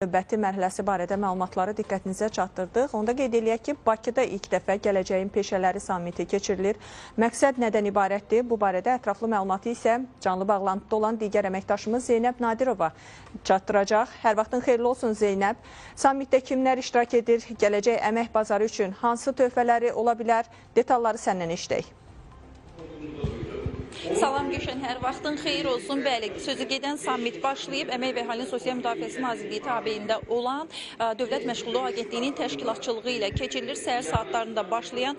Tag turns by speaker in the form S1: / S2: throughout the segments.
S1: Növbəti mərhələsi barədə məlumatları diqqətinizə çatdırdıq. Onda qeyd eləyək ki, Bakıda ilk dəfə Gələcəyin Peşələri Sammiti keçirilir. Məqsəd nədən ibarətdir? Bu barədə ətraflı məlumatı isə canlı bağlantıda olan digər əməkdaşımız Zeynəb Nadirova çatdıracaq. Hər vaxtın xeyirli olsun Zeynəb. Sammitdə kimlər iştirak edir? Gələcək əmək bazarı üçün hansı töhfələri ola bilər? Detalları səndən eşidək.
S2: Salam Gülşən, hər vaxtın xeyir olsun. Bəli, sözü gedən sammit başlayıb. Əmək və Əhalinin Sosial Müdafiəsi Nazirliyi tabeliyində olan Dövlət Məşğulluq Agentliyinin təşkilatçılığı ilə keçirilir. Səhər saatlarında başlayan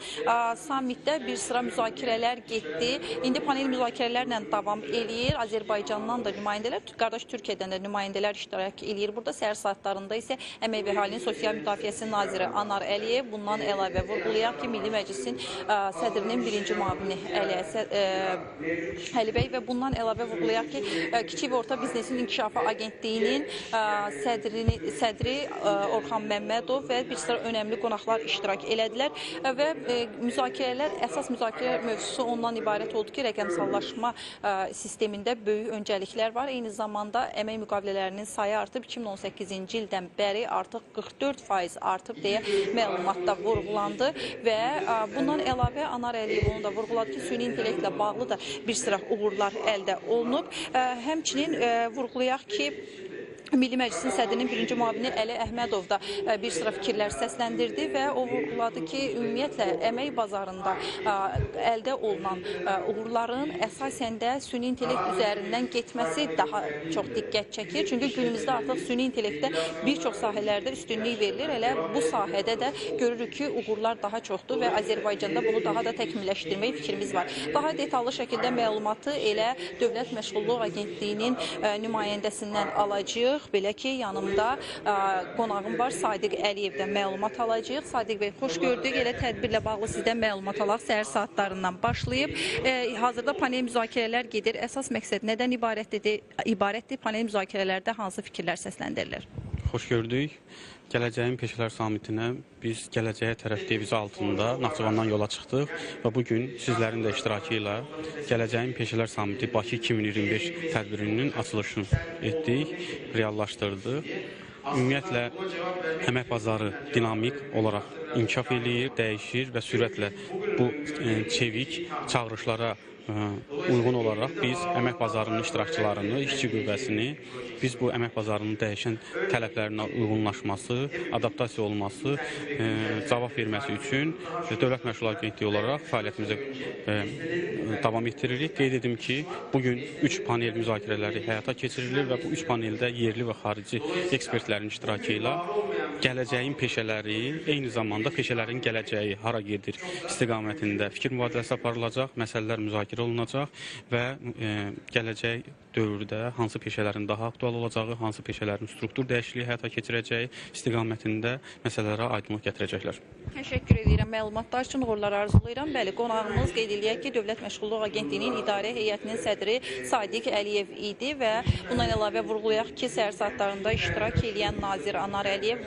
S2: sammitdə bir sıra müzakirələr getdi. İndi panel müzakirələrlə davam eləyir. Azərbaycandan da nümayəndələr, qardaş Türkiyədən də nümayəndələr iştirak eləyir. Burada səhər saatlarında isə Əmək və Əhalinin Sosial Müdafiəsi Naziri Anar Əliyev, bundan əlavə vurğulayaq ki, Milli Məclisin sədrinin birinci müavini Əli bəy və bundan əlavə vurğulayaq ki, Kiçik və Orta Biznesin İnkişafı Agentliyinin sədri Orxan Məmmədov və bir sıra önəmli qonaqlar iştirak elədilər və əsas müzakirə mövzusu ondan ibarət oldu ki, rəqəmsallaşma sistemində böyük öncəliklər var. Eyni zamanda əmək müqavilələrinin sayı artıb 2018-ci ildən bəri artıq 44% artıb deyə məlumatda vurğulandı və bundan əlavə Anar Əliyev onu da vurğuladı ki, süni intellektlə bağlı da bir sıra uğurlar əldə olunub. Həmçinin vurğulayaq ki, Milli Məclisin sədrinin birinci müavini Əli Əhmədov da bir sıra fikirlər səsləndirdi və o vurğuladı ki, ümumiyyətlə əmək bazarında əldə olunan uğurların əsasən də süni intellekt üzərindən getməsi daha çox diqqət çəkir. Çünki günümüzdə artıq süni intellektdə bir çox sahələrdə üstünlük verilir. Elə bu sahədə də görürük ki, uğurlar daha çoxdur və Azərbaycanda bunu daha da təkmilləşdirmək fikrimiz var. Daha detallı şəkildə məlumatı elə Dövlət Məşğulluq Agentliyinin nümayəndəsindən alacağıq. Belə ki, yanımda qonağım var, Sadiq Əliyevdən məlumat alacağıq. Sadiq bəy, xoş gördük. Elə tədbirlə bağlı sizdən məlumat alaq. Səhər saatlarından başlayıb. Hazırda panel müzakirələr gedir. Əsas məqsəd nədən ibarətdir? Panel müzakirələrdə hansı fikirlər səsləndirilir?
S3: Xoş gördük. Gələcəyin Peşələr Sammitinə biz Gələcəyə tərəf devizi altında Naxçıvandan yola çıxdıq və bugün sizlərin də iştirakı ilə Gələcəyin Peşələr Sammiti Bakı 2025 tədbirinin açılışını etdik, reallaşdırdıq. Ümumiyyətlə, əmək bazarı dinamik olaraq inkişaf eləyir, dəyişir və sürətlə bu çevik çağırışlara uyğun olaraq biz əmək bazarının iştirakçılarını, işçi qüvvəsini, biz bu əmək bazarının dəyişən tələblərinə uyğunlaşması, adaptasiya olması, cavab verməsi üçün Dövlət Məşğulluq Agentliyi olaraq fəaliyyətimizi davam etdiririk. Qeyd edim ki, bugün 3 panel müzakirələri həyata keçirilir və bu 3 paneldə yerli və xarici ekspertlərin iştirakı ilə gələcəyin peşələri, eyni zamanda peşələrin gələcəyi hara gedir istiqamətində fikir mübadiləsi aparılacaq, məsələlər müzakirə olunacaq və gələcək dövrdə hansı peşələrin daha aktual olacağı, hansı peşələrin struktur dəyişikliyi həyata keçirəcəyi istiqamətində məsələlərə aydınlıq gətirəcəklər.
S2: Təşəkkür edirəm məlumatlar üçün, uğurlar arzulayıram. Bəli, qonağımız qeyd eləyək ki, Dövlət Məşğulluq Agentliyinin İdarə Heyətinin sədri Sadiq Əliyev idi və bundan əlavə vurğulayaq ki, səhər saatlarında iştirak edən nazir Anar Əliyev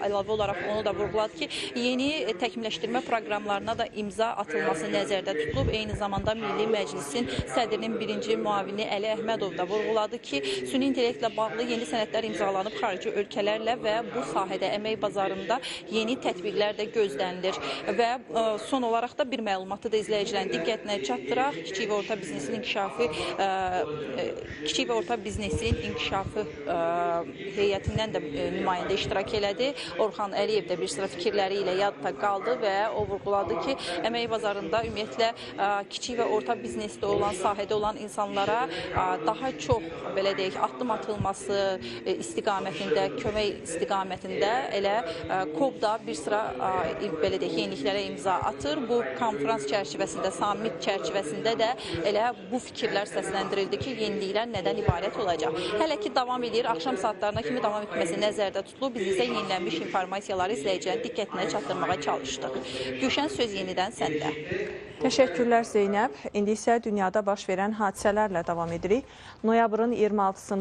S2: əlavə olaraq onu da vurğuladı ki, yeni təkmilləşdirmə proqramlarına da imza atılması nəzərdə tutulub. Eyni zamanda Milli Məclisin sədrinin birinci müavini Əli Əhmədov da vurğuladı ki, süni intellektlə bağlı yeni sənədlər imzalanıb xarici ölkələrlə və bu sahədə əmək bazarında yeni tətbiqlər də gözlənilir. Və son olaraq da bir məlumatı da izləyicilərin diqqətinə çatdıraq. Kiçik və Orta Biznesin İnkişafı heyətindən də nümayəndə iştirak elədi. Orxan Əliyev də bir sıra fikirləri ilə yadda qaldı və o vurğuladı ki, əmək bazarında ümumiyyətlə kiçik və orta biznesdə olan, sahədə olan insanlara daha çox, belə deyək, addım atılması istiqamətində, kömək istiqamətində elə KOB da bir sıra belə deyək, yeniliklərə imza atır. Bu konferans çərçivəsində, sammit çərçivəsində də elə bu fikirlər səsləndirildi ki, yeniliklər nədən ibarət olacaq. Hələ ki davam edir, axşam saatlarına kimi davam etməsi nəzərdə tutulub. Biz isə yenilənmiş informasiyaları izləyicilərin diqqətinə çatdırmağa çalışdıq. Gülşən, söz yenidən səndə.
S1: Təşəkkürlər Zeynəb. İndi isə dünyada baş verən hadisələrlə davam edirik. Noyabrın 26-sında